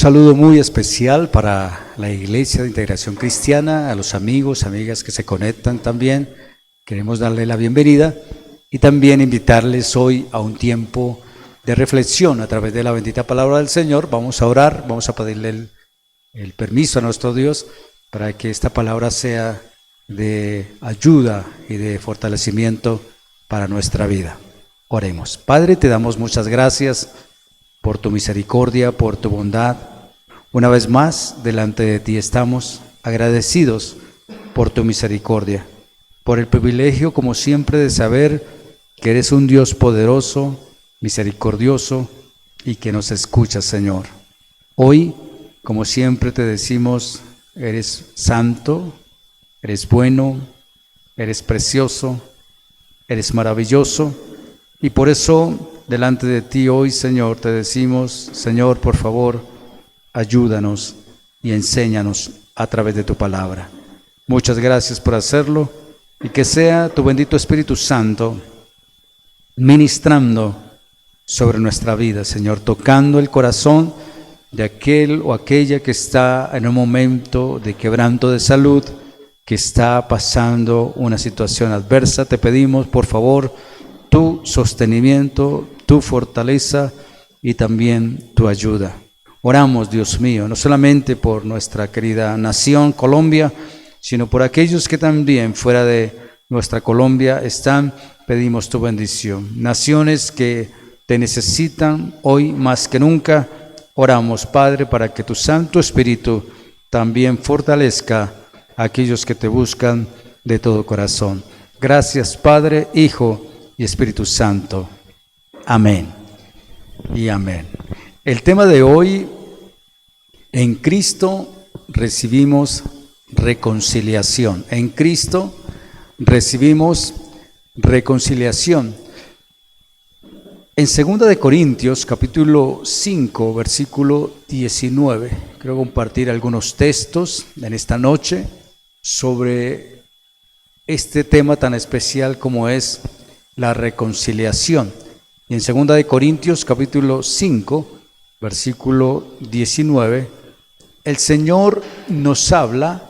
saludo muy especial para la Iglesia de Integración Cristiana, a los amigos, amigas que se conectan también. Queremos darle la bienvenida y también invitarles hoy a un tiempo de reflexión a través de la bendita palabra del Señor. Vamos a orar, vamos a pedirle el permiso a nuestro Dios para que esta palabra sea de ayuda y de fortalecimiento para nuestra vida. Oremos. Padre, te damos muchas gracias por tu misericordia, por tu bondad. Una vez más, delante de ti estamos agradecidos por tu misericordia, por el privilegio, como siempre, de saber que eres un Dios poderoso, misericordioso y que nos escuchas, Señor. Hoy, como siempre, te decimos, eres santo, eres bueno, eres precioso, eres maravilloso, y por eso delante de ti hoy, Señor, te decimos, Señor, por favor, ayúdanos y enséñanos a través de tu palabra. Muchas gracias por hacerlo y que sea tu bendito Espíritu Santo ministrando sobre nuestra vida, Señor, tocando el corazón de aquel o aquella que está en un momento de quebranto de salud, que está pasando una situación adversa. Te pedimos, por favor, tu sostenimiento, tu fortaleza y también tu ayuda. Oramos, Dios mío, no solamente por nuestra querida nación, Colombia, sino por aquellos que también fuera de nuestra Colombia están. Pedimos tu bendición. Naciones que te necesitan hoy más que nunca. Oramos, Padre, para que tu Santo Espíritu también fortalezca a aquellos que te buscan de todo corazón. Gracias, Padre, Hijo y Espíritu Santo. Amén y amén. El tema de hoy: en Cristo recibimos reconciliación. En Cristo recibimos reconciliación. En 2 de Corintios, capítulo 5, versículo 19, quiero compartir algunos textos en esta noche sobre este tema tan especial como es la reconciliación. Y en 2 de Corintios, capítulo 5, versículo 19, el Señor nos habla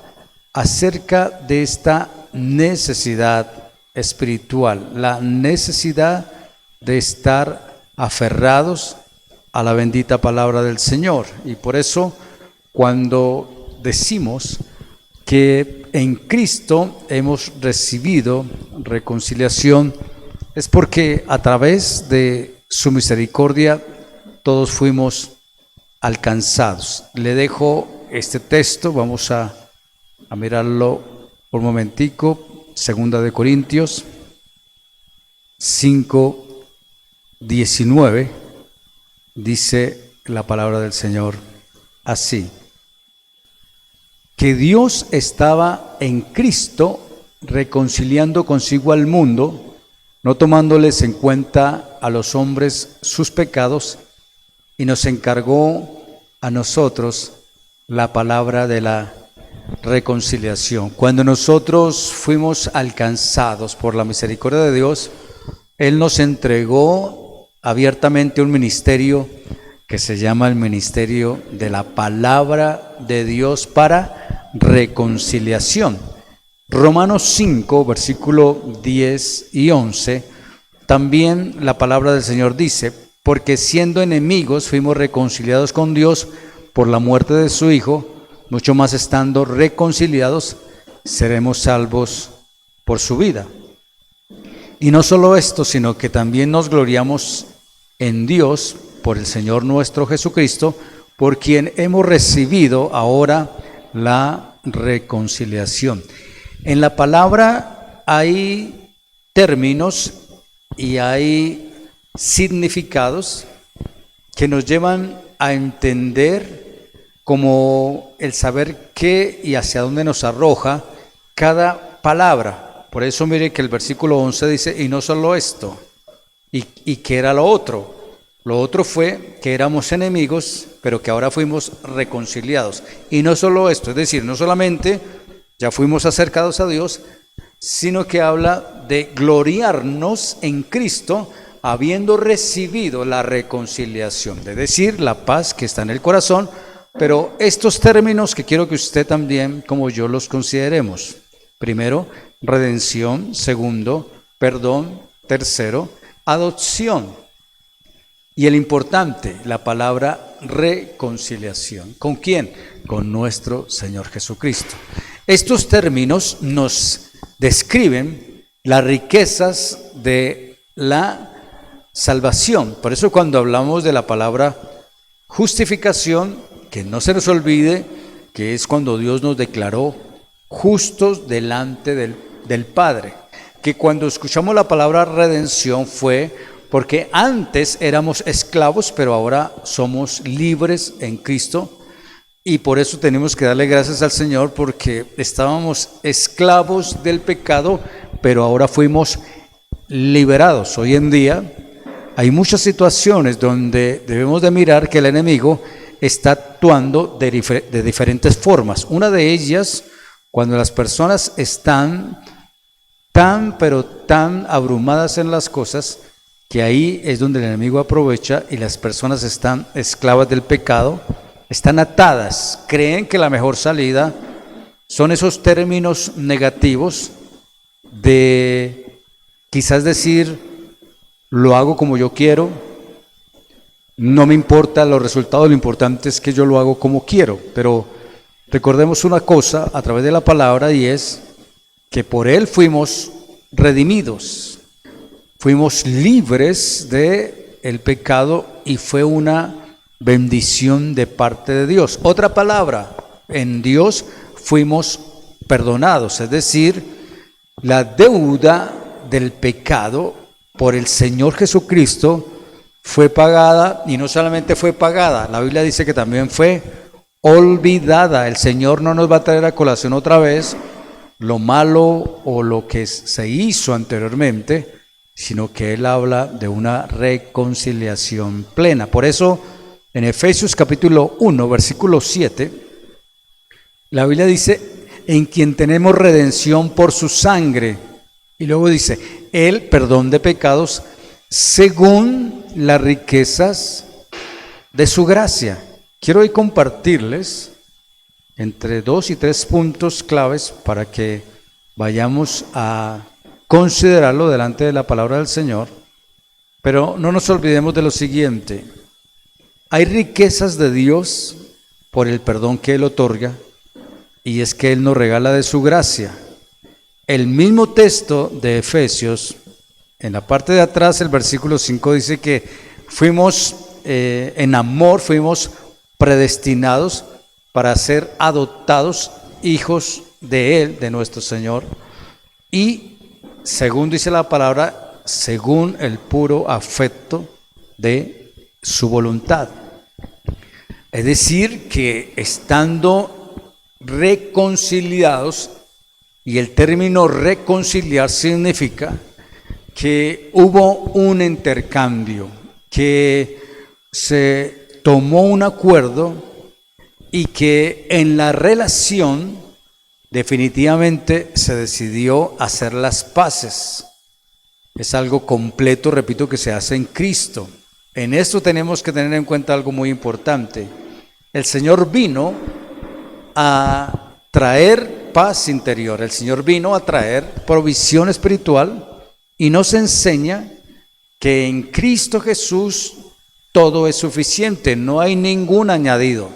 acerca de esta necesidad espiritual, la necesidad de estar aferrados a la bendita palabra del Señor. Y por eso, cuando decimos que en Cristo hemos recibido reconciliación, es porque a través de su misericordia todos fuimos alcanzados. Le dejo este texto, vamos a mirarlo por un momentico. 2 de Corintios 5, 19, dice la palabra del Señor así: que Dios estaba en Cristo reconciliando consigo al mundo, no tomándoles en cuenta a los hombres sus pecados, y nos encargó a nosotros la palabra de la reconciliación. Cuando nosotros fuimos alcanzados por la misericordia de Dios, Él nos entregó abiertamente un ministerio que se llama el ministerio de la palabra de Dios para reconciliación. Romanos 5, versículo 10 y 11, también la palabra del Señor dice: porque siendo enemigos fuimos reconciliados con Dios por la muerte de su Hijo, mucho más estando reconciliados seremos salvos por su vida. Y no solo esto, sino que también nos gloriamos en Dios por el Señor nuestro Jesucristo, por quien hemos recibido ahora la reconciliación. En la palabra hay términos y hay significados que nos llevan a entender como el saber qué y hacia dónde nos arroja cada palabra. Por eso mire que el versículo 11 dice: y no solo esto, y que era lo otro. Lo otro fue que éramos enemigos, pero que ahora fuimos reconciliados. Y no solo esto, es decir, no solamente ya fuimos acercados a Dios, sino que habla de gloriarnos en Cristo, habiendo recibido la reconciliación, es decir, la paz que está en el corazón Pero estos términos que quiero que usted también, como yo, los consideremos. Primero, redención. Segundo, perdón. Tercero, adopción. Y el importante, la palabra reconciliación. ¿Con quién? Con nuestro Señor Jesucristo. Estos términos nos describen las riquezas de la salvación. Por eso cuando hablamos de la palabra justificación, que no se nos olvide que es cuando Dios nos declaró justos delante del Padre. Que cuando escuchamos la palabra redención fue porque antes éramos esclavos, pero ahora somos libres en Cristo. Y por eso tenemos que darle gracias al Señor, porque estábamos esclavos del pecado, pero ahora fuimos liberados. Hoy en día hay muchas situaciones donde debemos de mirar que el enemigo está actuando de diferentes formas. Una de ellas, cuando las personas están pero tan abrumadas en las cosas, que ahí es donde el enemigo aprovecha y las personas están esclavas del pecado, están atadas, creen que la mejor salida son esos términos negativos de quizás decir, lo hago como yo quiero, no me importa los resultados, lo importante es que yo lo hago como quiero. Pero recordemos una cosa a través de la palabra, y es que por Él fuimos redimidos, fuimos libres del pecado y fue una bendición de parte de Dios. Otra palabra, en Dios fuimos perdonados, es decir, la deuda del pecado por el Señor Jesucristo fue pagada, y no solamente fue pagada, la Biblia dice que también fue olvidada. El Señor no nos va a traer a colación otra vez lo malo o lo que se hizo anteriormente, sino que Él habla de una reconciliación plena. Por eso, en Efesios capítulo 1, versículo 7, la Biblia dice, en quien tenemos redención por su sangre. Y luego dice, el perdón de pecados según las riquezas de su gracia. Quiero hoy compartirles entre 2 y 3 puntos claves para que vayamos a considerarlo delante de la palabra del Señor. Pero no nos olvidemos de lo siguiente: hay riquezas de Dios por el perdón que Él otorga, y es que Él nos regala de su gracia. El mismo texto de Efesios, en la parte de atrás, el versículo 5 dice que fuimos en amor, fuimos predestinados para ser adoptados hijos de Él, de nuestro Señor. Y según dice la palabra, según el puro afecto de su voluntad. Es decir, que estando reconciliados, y el término reconciliar significa que hubo un intercambio, que se tomó un acuerdo y que en la relación definitivamente se decidió hacer las paces. Es algo completo, repito, que se hace en Cristo. En esto tenemos que tener en cuenta algo muy importante. El Señor vino a traer paz interior, el Señor vino a traer provisión espiritual, y nos enseña que en Cristo Jesús todo es suficiente, no hay ningún añadido,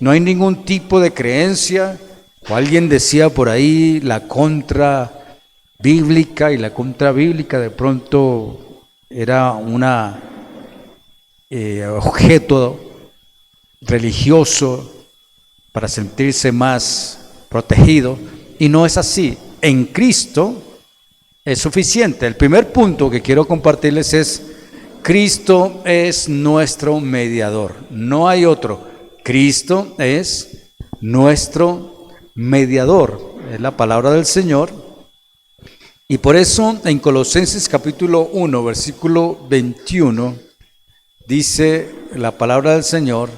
no hay ningún tipo de creencia, o alguien decía por ahí la contra bíblica, y la contra bíblica de pronto era una objeto religioso para sentirse más protegido, y no es así. En Cristo es suficiente. El primer punto que quiero compartirles es: Cristo es nuestro mediador, no hay otro. Cristo es nuestro mediador, es la palabra del Señor. Y por eso en Colosenses capítulo 1, versículo 21, dice la palabra del Señor: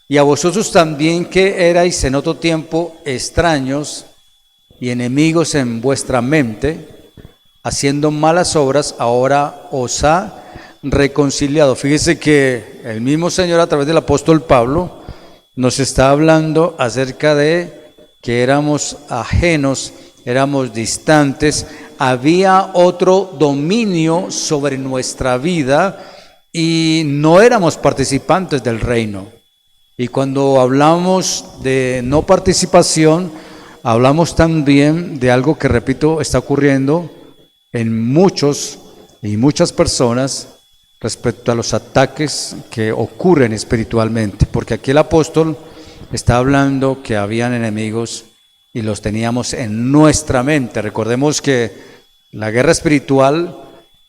y a vosotros también, que erais en otro tiempo extraños y enemigos en vuestra mente, haciendo malas obras, ahora os ha reconciliado. Fíjese que el mismo Señor, a través del apóstol Pablo, nos está hablando acerca de que éramos ajenos, éramos distantes, había otro dominio sobre nuestra vida y no éramos participantes del reino. Y cuando hablamos de no participación, hablamos también de algo que, repito, está ocurriendo en muchos y muchas personas respecto a los ataques que ocurren espiritualmente, porque aquí el apóstol está hablando que habían enemigos y los teníamos en nuestra mente. Recordemos que la guerra espiritual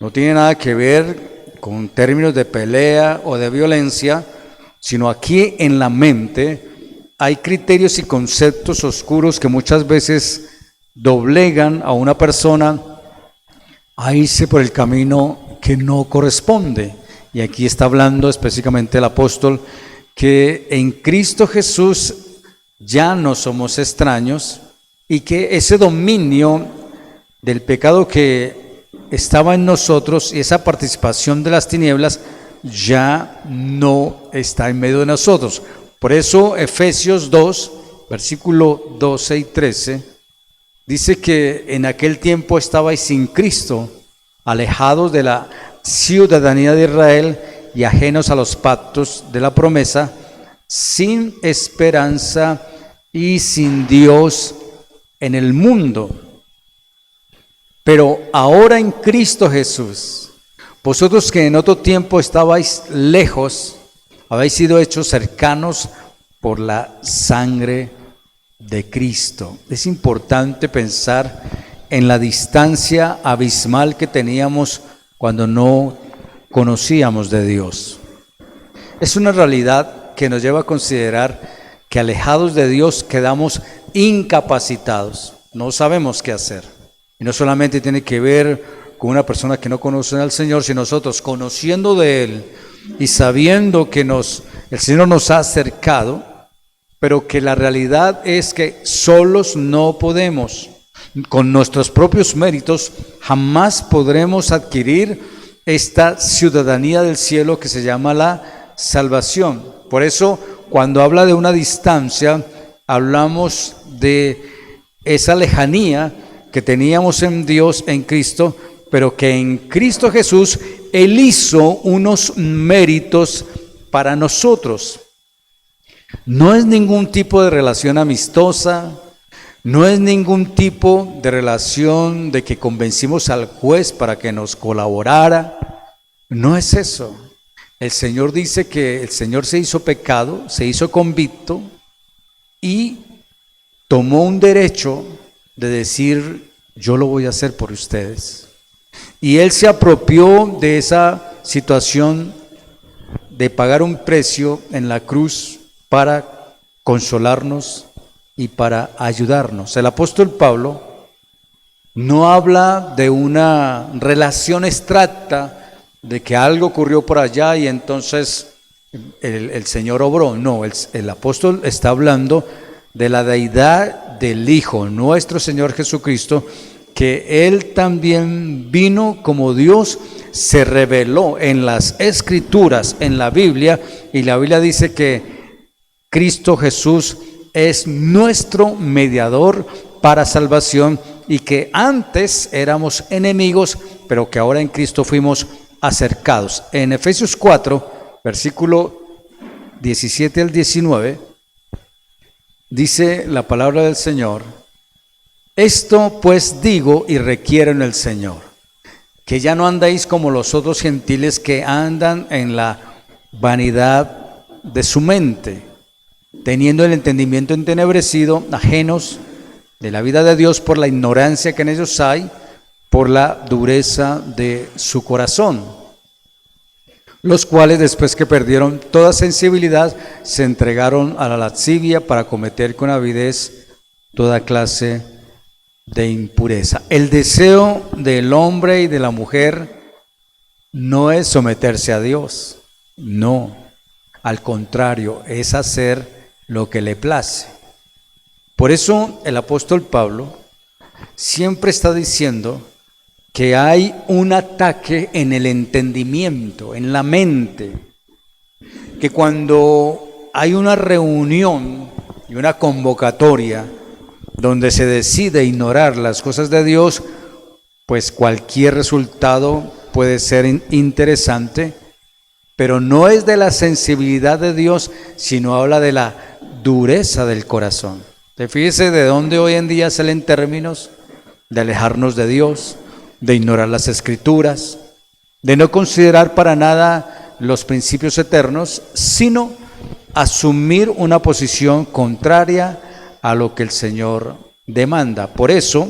no tiene nada que ver con términos de pelea o de violencia, sino aquí en la mente hay criterios y conceptos oscuros que muchas veces doblegan a una persona a irse por el camino que no corresponde. Y aquí está hablando específicamente el apóstol que en Cristo Jesús ya no somos extraños y que ese dominio del pecado que estaba en nosotros y esa participación de las tinieblas ya no está en medio de nosotros. Por eso Efesios 2, versículo 12 y 13, dice que en aquel tiempo estabais sin Cristo, alejados de la ciudadanía de Israel y ajenos a los pactos de la promesa, sin esperanza y sin Dios en el mundo. Pero ahora en Cristo Jesús, vosotros que en otro tiempo estabais lejos, habéis sido hechos cercanos por la sangre de Cristo. Es importante pensar en la distancia abismal que teníamos cuando no conocíamos de Dios. Es una realidad que nos lleva a considerar que alejados de Dios quedamos incapacitados, no sabemos qué hacer. Y no solamente tiene que ver con una persona que no conoce al Señor, sino nosotros conociendo de Él y sabiendo que el Señor nos ha acercado, pero que la realidad es que solos no podemos. Con nuestros propios méritos jamás podremos adquirir esta ciudadanía del cielo que se llama la salvación. Por eso, cuando habla de una distancia, hablamos de esa lejanía que teníamos en Dios, en Cristo, pero que en Cristo Jesús Él hizo unos méritos para nosotros. No es ningún tipo de relación amistosa, no es ningún tipo de relación de que convencimos al juez para que nos colaborara, no es eso. El Señor dice que el Señor se hizo pecado, se hizo convicto y tomó un derecho de decir, yo lo voy a hacer por ustedes. Y Él se apropió de esa situación de pagar un precio en la cruz para consolarnos y para ayudarnos. El apóstol Pablo no habla de una relación abstracta, de que algo ocurrió por allá y entonces el Señor obró. No, el apóstol está hablando de la deidad del Hijo, nuestro Señor Jesucristo, que Él también vino como Dios, se reveló en las Escrituras, en la Biblia, y la Biblia dice que Cristo Jesús es nuestro mediador para salvación y que antes éramos enemigos, pero que ahora en Cristo fuimos acercados. En Efesios 4, versículo 17 al 19, dice la palabra del Señor: esto pues digo y requiero en el Señor, que ya no andéis como los otros gentiles que andan en la vanidad de su mente, teniendo el entendimiento entenebrecido, ajenos de la vida de Dios por la ignorancia que en ellos hay, por la dureza de su corazón, los cuales después que perdieron toda sensibilidad, se entregaron a la lascivia para cometer con avidez toda clase de impureza. El deseo del hombre y de la mujer no es someterse a Dios, no, al contrario, es hacer lo que le place. Por eso el apóstol Pablo siempre está diciendo que hay un ataque en el entendimiento, en la mente, que cuando hay una reunión y una convocatoria donde se decide ignorar las cosas de Dios, pues cualquier resultado puede ser interesante, pero no es de la sensibilidad de Dios, sino habla de la dureza del corazón. Fíjese de dónde hoy en día salen términos de alejarnos de Dios, de ignorar las Escrituras, de no considerar para nada los principios eternos, sino asumir una posición contraria a lo que el Señor demanda. Por eso,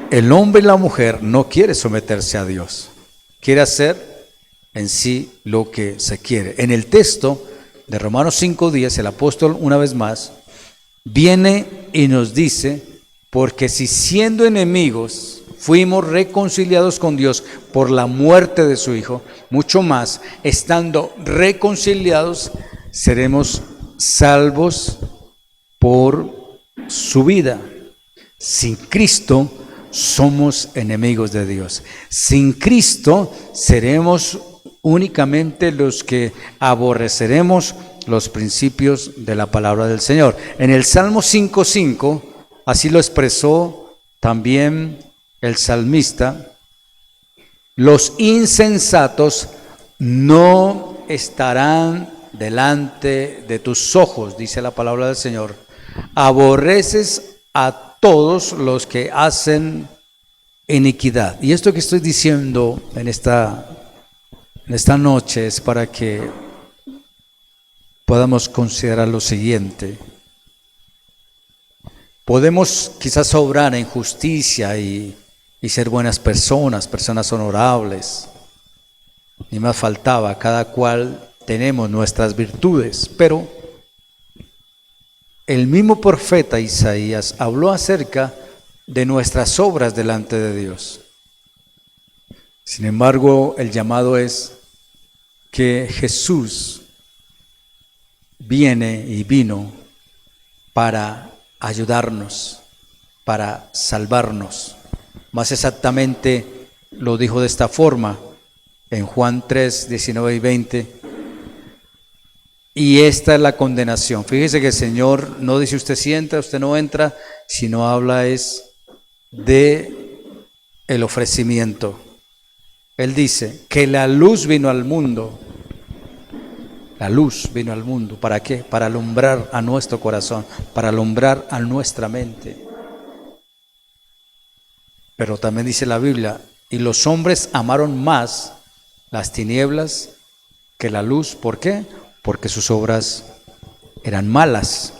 el hombre y la mujer no quiere someterse a Dios, quiere hacer en sí lo que se quiere. En el texto de Romanos 5:10, el apóstol una vez más viene y nos dice: porque si siendo enemigos fuimos reconciliados con Dios por la muerte de su Hijo, mucho más, estando reconciliados, seremos salvos por su vida. Sin Cristo somos enemigos de Dios. Sin Cristo seremos únicamente los que aborreceremos los principios de la palabra del Señor. En el Salmo 5:5, así lo expresó también el salmista: los insensatos no estarán delante de tus ojos, dice la palabra del Señor. Aborreces a todos los que hacen iniquidad. Y esto que estoy diciendo en esta noche es para que podamos considerar lo siguiente. Podemos quizás obrar en justicia y ser buenas personas honorables. Ni más faltaba, cada cual tenemos nuestras virtudes, pero el mismo profeta Isaías habló acerca de nuestras obras delante de Dios. Sin embargo, el llamado es que Jesús vino para ayudarnos, para salvarnos. Más exactamente lo dijo de esta forma en Juan 3, 19 y 20. Y esta es la condenación. Fíjese que el Señor no dice usted sí entra, usted no entra, sino habla es de el ofrecimiento. Él dice que la luz vino al mundo. La luz vino al mundo. ¿Para qué? Para alumbrar a nuestro corazón, para alumbrar a nuestra mente. Pero también dice la Biblia: y los hombres amaron más las tinieblas que la luz. ¿Por qué? Porque sus obras eran malas.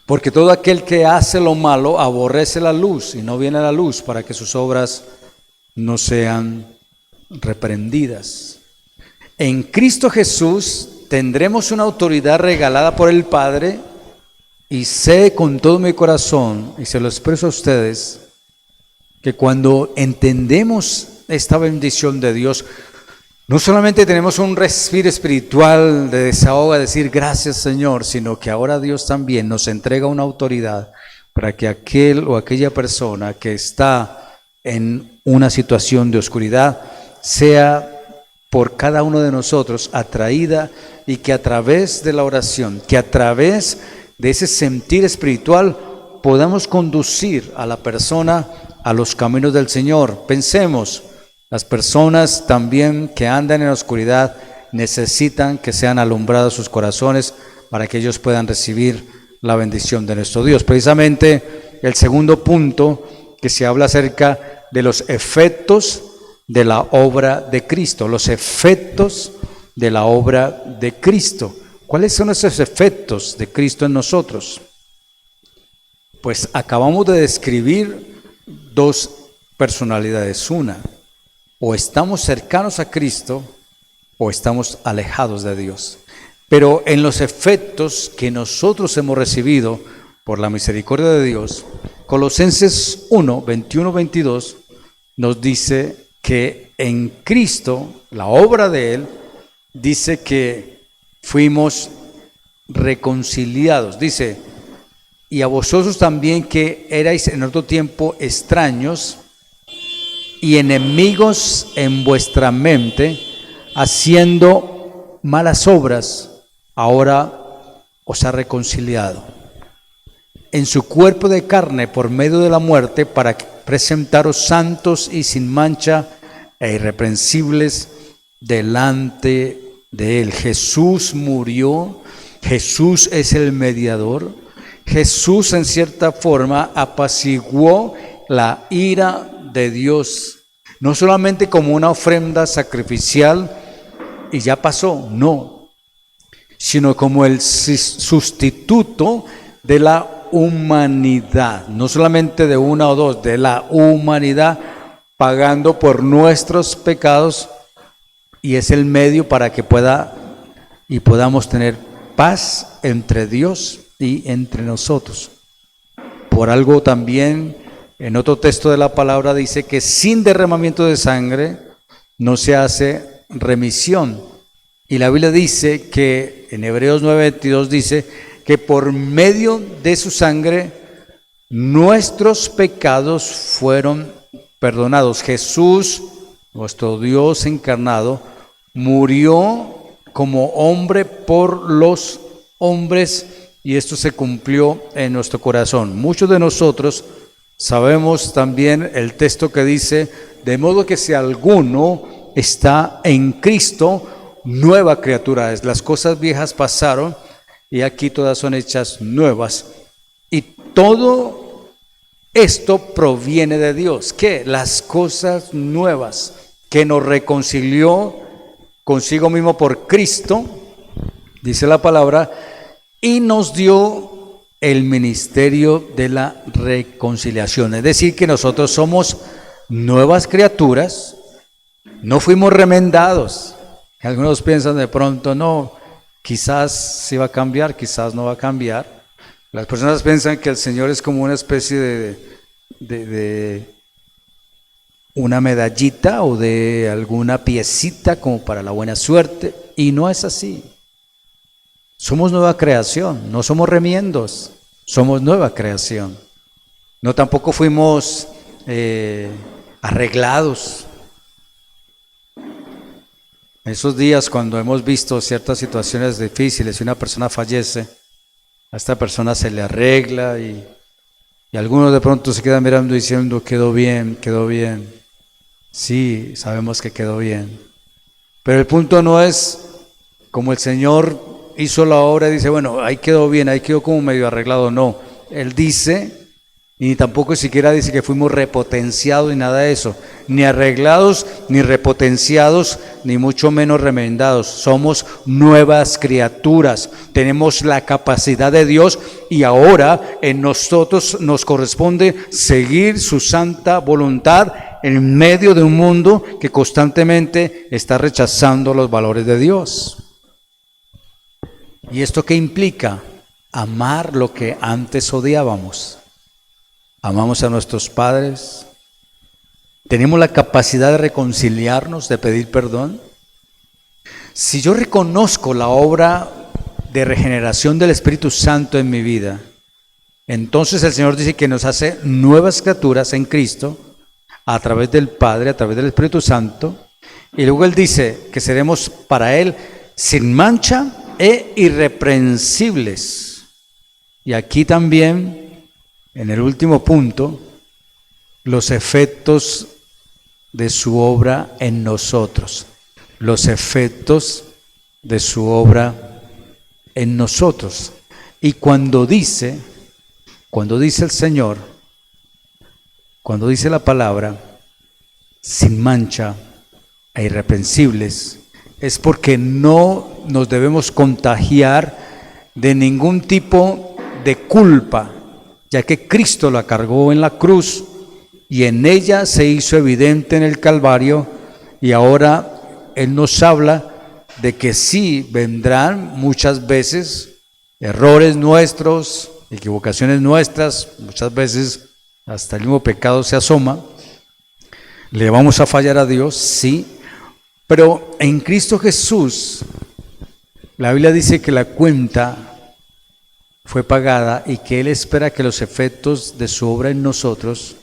Porque todo aquel que hace lo malo aborrece la luz y no viene a la luz para que sus obras no sean reprendidas. En Cristo Jesús tendremos una autoridad regalada por el Padre, y sé con todo mi corazón, y se lo expreso a ustedes, que cuando entendemos esta bendición de Dios, no solamente tenemos un respiro espiritual de desahogo, a decir gracias Señor, sino que ahora Dios también nos entrega una autoridad para que aquel o aquella persona que está en una situación de oscuridad sea por cada uno de nosotros atraída, y que a través de la oración, que a través de ese sentir espiritual podamos conducir a la persona a los caminos del Señor. Pensemos, las personas también que andan en la oscuridad necesitan que sean alumbrados sus corazones para que ellos puedan recibir la bendición de nuestro Dios. Precisamente el segundo punto que se habla acerca de los efectos de la obra de Cristo, los efectos de la obra de Cristo. ¿Cuáles son esos efectos de Cristo en nosotros? Pues acabamos de describir dos personalidades. Una, o estamos cercanos a Cristo o estamos alejados de Dios. Pero en los efectos que nosotros hemos recibido por la misericordia de Dios, Colosenses 1, 21, 22 nos dice que en Cristo, la obra de Él, dice que fuimos reconciliados. Dice: y a vosotros también, que erais en otro tiempo extraños y enemigos en vuestra mente, haciendo malas obras, ahora os ha reconciliado en su cuerpo de carne por medio de la muerte, para presentaros santos y sin mancha e irreprensibles delante de Él. Jesús murió, Jesús es el mediador, Jesús en cierta forma apaciguó la ira de Dios, no solamente como una ofrenda sacrificial y ya pasó, no, sino como el sustituto de la humanidad, no solamente de una o dos, de la humanidad, pagando por nuestros pecados, y es el medio para que podamos tener paz entre Dios y entre nosotros. Por algo también en otro texto de la palabra dice que sin derramamiento de sangre no se hace remisión, y la Biblia dice que en Hebreos 9:22 dice que por medio de su sangre nuestros pecados fueron perdonados. Jesús, nuestro Dios encarnado, murió como hombre por los hombres, y esto se cumplió en nuestro corazón. Muchos de nosotros sabemos también el texto que dice: de modo que si alguno está en Cristo, nueva criatura es. Las cosas viejas pasaron y aquí todas son hechas nuevas. Y todo esto proviene de Dios. ¿Qué? Las cosas nuevas, que nos reconcilió consigo mismo por Cristo, dice la palabra, y nos dio el ministerio de la reconciliación. Es decir, que nosotros somos nuevas criaturas, no fuimos remendados. Algunos piensan de pronto, no, quizás sí va a cambiar, quizás no va a cambiar. Las personas piensan que el Señor es como una especie de una medallita o de alguna piecita como para la buena suerte, y no es así. Somos nueva creación, no somos remiendos, somos nueva creación. No, tampoco fuimos arreglados. Esos días cuando hemos visto ciertas situaciones difíciles y una persona fallece, a esta persona se le arregla y algunos de pronto se quedan mirando diciendo: quedó bien, quedó bien. Sí, sabemos que quedó bien. Pero el punto no es como el Señor hizo la obra y dice: bueno, ahí quedó bien, ahí quedó como medio arreglado. No, Él dice, y tampoco siquiera dice que fuimos repotenciados ni nada de eso, ni arreglados, ni repotenciados, ni mucho menos remendados. Somos nuevas criaturas, tenemos la capacidad de Dios, y ahora en nosotros nos corresponde seguir su santa voluntad en medio de un mundo que constantemente está rechazando los valores de Dios. ¿Y esto qué implica? Amar lo que antes odiábamos. Amamos a nuestros padres, tenemos la capacidad de reconciliarnos, de pedir perdón. Si yo reconozco la obra de regeneración del Espíritu Santo en mi vida, entonces el Señor dice que nos hace nuevas criaturas en Cristo a través del Padre, a través del Espíritu Santo, y luego Él dice que seremos para Él sin mancha e irreprensibles. Y aquí también, en el último punto, los efectos de su obra en nosotros. Los efectos de su obra en nosotros. Y cuando dice el Señor, cuando dice la palabra, sin mancha e irreprensibles, es porque no nos debemos contagiar de ningún tipo de culpa, ya que Cristo la cargó en la cruz y en ella se hizo evidente en el Calvario, y ahora Él nos habla de que sí vendrán muchas veces errores nuestros, equivocaciones nuestras, muchas veces hasta el mismo pecado se asoma, le vamos a fallar a Dios, sí, pero en Cristo Jesús la Biblia dice que la cuenta fue pagada y que Él espera que los efectos de su obra en nosotros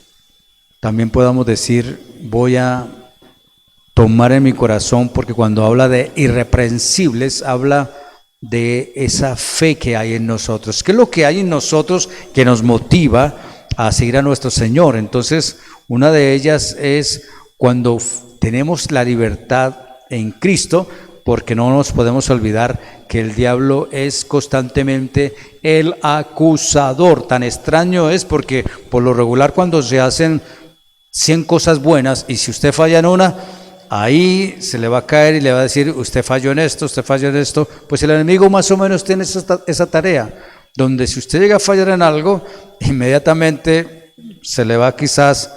también podamos decir: voy a tomar en mi corazón, porque cuando habla de irreprensibles, habla de esa fe que hay en nosotros. ¿Qué es lo que hay en nosotros que nos motiva a seguir a nuestro Señor? Entonces, una de ellas es cuando tenemos la libertad en Cristo, porque no nos podemos olvidar que el diablo es constantemente el acusador. Tan extraño es porque por lo regular cuando se hacen 100 cosas buenas y si usted falla en una, ahí se le va a caer y le va a decir, usted falló en esto, usted falló en esto. Pues el enemigo más o menos tiene esa tarea, donde si usted llega a fallar en algo, inmediatamente se le va quizás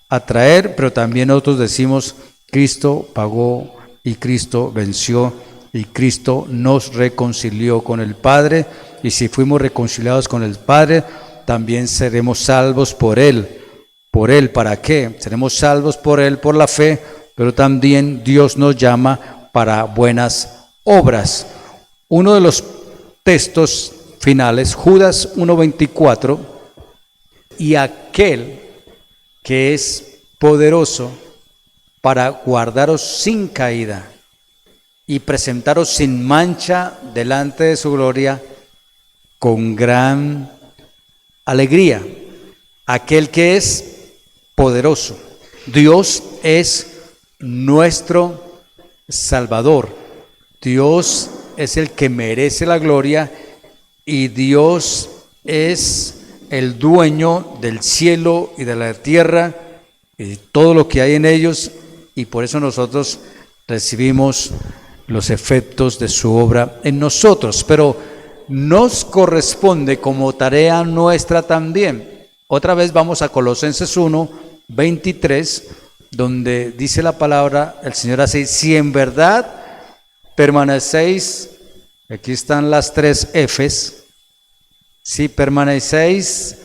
a traer, pero también nosotros decimos, Cristo pagó y Cristo venció y Cristo nos reconcilió con el Padre, y si fuimos reconciliados con el Padre, también seremos salvos por Él. ¿Por Él para qué? Seremos salvos por Él, por la fe, pero también Dios nos llama para buenas obras. Uno de los textos finales, Judas 1:24, y aquel que es poderoso para guardaros sin caída y presentaros sin mancha delante de su gloria con gran alegría. Aquel que es poderoso. Dios es nuestro Salvador. Dios es el que merece la gloria y Dios es el dueño del cielo y de la tierra y todo lo que hay en ellos, y por eso nosotros recibimos los efectos de su obra en nosotros, pero nos corresponde como tarea nuestra también. Otra vez vamos a Colosenses 1:23, donde dice la palabra, el Señor así, si en verdad permanecéis, aquí están las 3 Fs, si permanecéis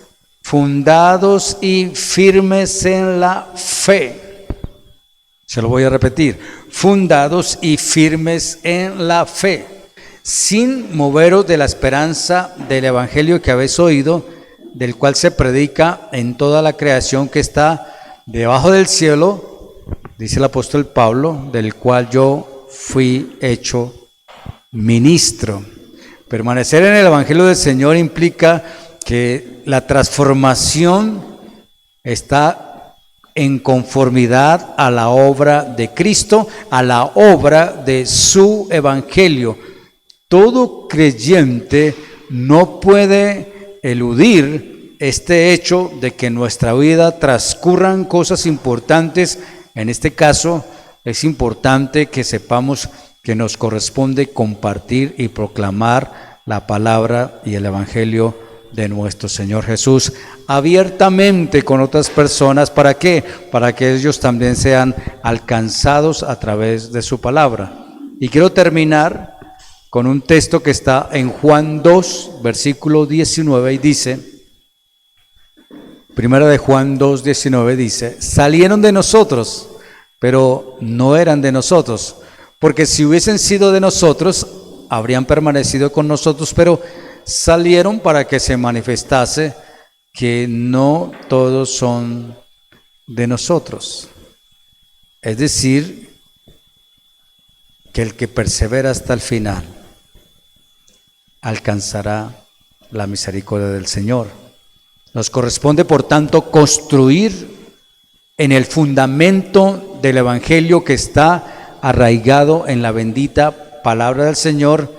fundados y firmes en la fe. Se lo voy a repetir, fundados y firmes en la fe, sin moveros de la esperanza del evangelio que habéis oído, del cual se predica en toda la creación que está debajo del cielo, dice el apóstol Pablo, del cual yo fui hecho ministro. Permanecer en el evangelio del Señor implica que la transformación está en conformidad a la obra de Cristo, a la obra de su evangelio. Todo creyente no puede eludir este hecho de que en nuestra vida transcurran cosas importantes. En este caso, es importante que sepamos que nos corresponde compartir y proclamar la palabra y el evangelio de nuestro Señor Jesús abiertamente con otras personas. ¿Para qué? Para que ellos también sean alcanzados a través de su palabra. Y quiero terminar con un texto que está en Juan 2, versículo 19, y dice, primera de Juan 2, 19, dice, salieron de nosotros, pero no eran de nosotros, porque si hubiesen sido de nosotros, habrían permanecido con nosotros, pero salieron para que se manifestase que no todos son de nosotros. Es decir, que el que persevera hasta el final alcanzará la misericordia del Señor. Nos corresponde, por tanto, construir en el fundamento del evangelio que está arraigado en la bendita palabra del Señor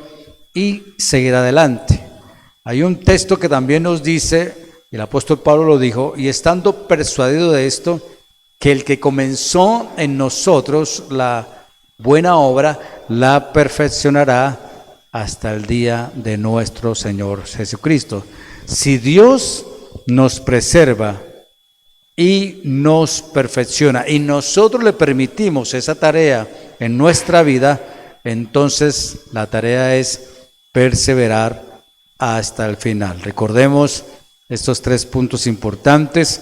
y seguir adelante. Hay un texto que también nos dice, el apóstol Pablo lo dijo, y estando persuadido de esto, que el que comenzó en nosotros la buena obra, la perfeccionará hasta el día de nuestro Señor Jesucristo. Si Dios nos preserva y nos perfecciona, y nosotros le permitimos esa tarea en nuestra vida, entonces la tarea es perseverar hasta el final. Recordemos estos 3 puntos importantes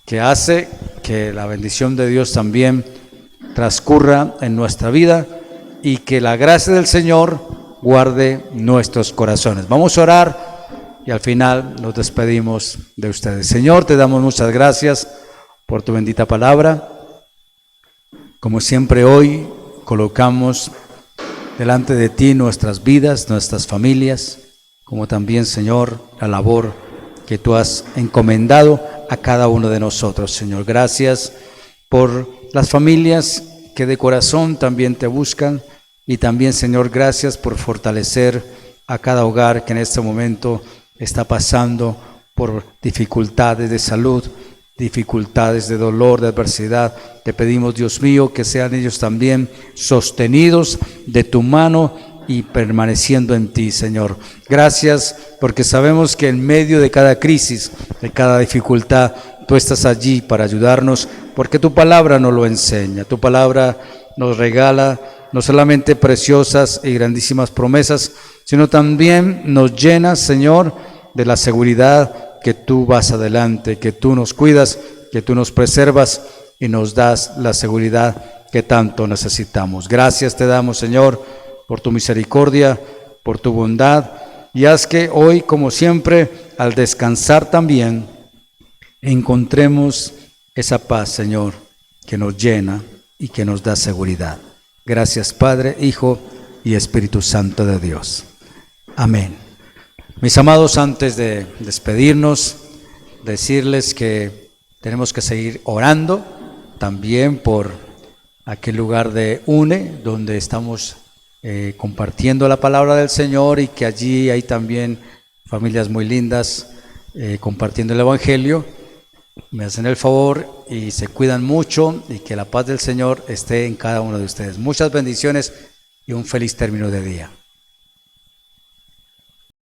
que hace que la bendición de Dios también transcurra en nuestra vida y que la gracia del Señor guarde nuestros corazones. Vamos a orar y al final nos despedimos de ustedes. Señor, te damos muchas gracias por tu bendita palabra. Como siempre hoy colocamos delante de ti nuestras vidas, nuestras familias, como también, Señor, la labor que tú has encomendado a cada uno de nosotros, Señor. Gracias por las familias que de corazón también te buscan y también, Señor, gracias por fortalecer a cada hogar que en este momento está pasando por dificultades de salud, dificultades de dolor, de adversidad. Te pedimos, Dios mío, que sean ellos también sostenidos de tu mano y permaneciendo en ti, Señor. Gracias porque sabemos que en medio de cada crisis, de cada dificultad, tú estás allí para ayudarnos, porque tu palabra nos lo enseña. Tu palabra nos regala no solamente preciosas y grandísimas promesas, sino también nos llena, Señor, de la seguridad que tú vas adelante, que tú nos cuidas, que tú nos preservas y nos das la seguridad que tanto necesitamos. Gracias te damos, Señor, por tu misericordia, por tu bondad, y haz que hoy, como siempre, al descansar también, encontremos esa paz, Señor, que nos llena y que nos da seguridad. Gracias, Padre, Hijo y Espíritu Santo de Dios. Amén. Mis amados, antes de despedirnos, decirles que tenemos que seguir orando también por aquel lugar de UNE, donde estamos compartiendo la palabra del Señor, y que allí hay también familias muy lindas compartiendo el Evangelio. Me hacen el favor y se cuidan mucho, y que la paz del Señor esté en cada uno de ustedes. Muchas bendiciones y un feliz término de día.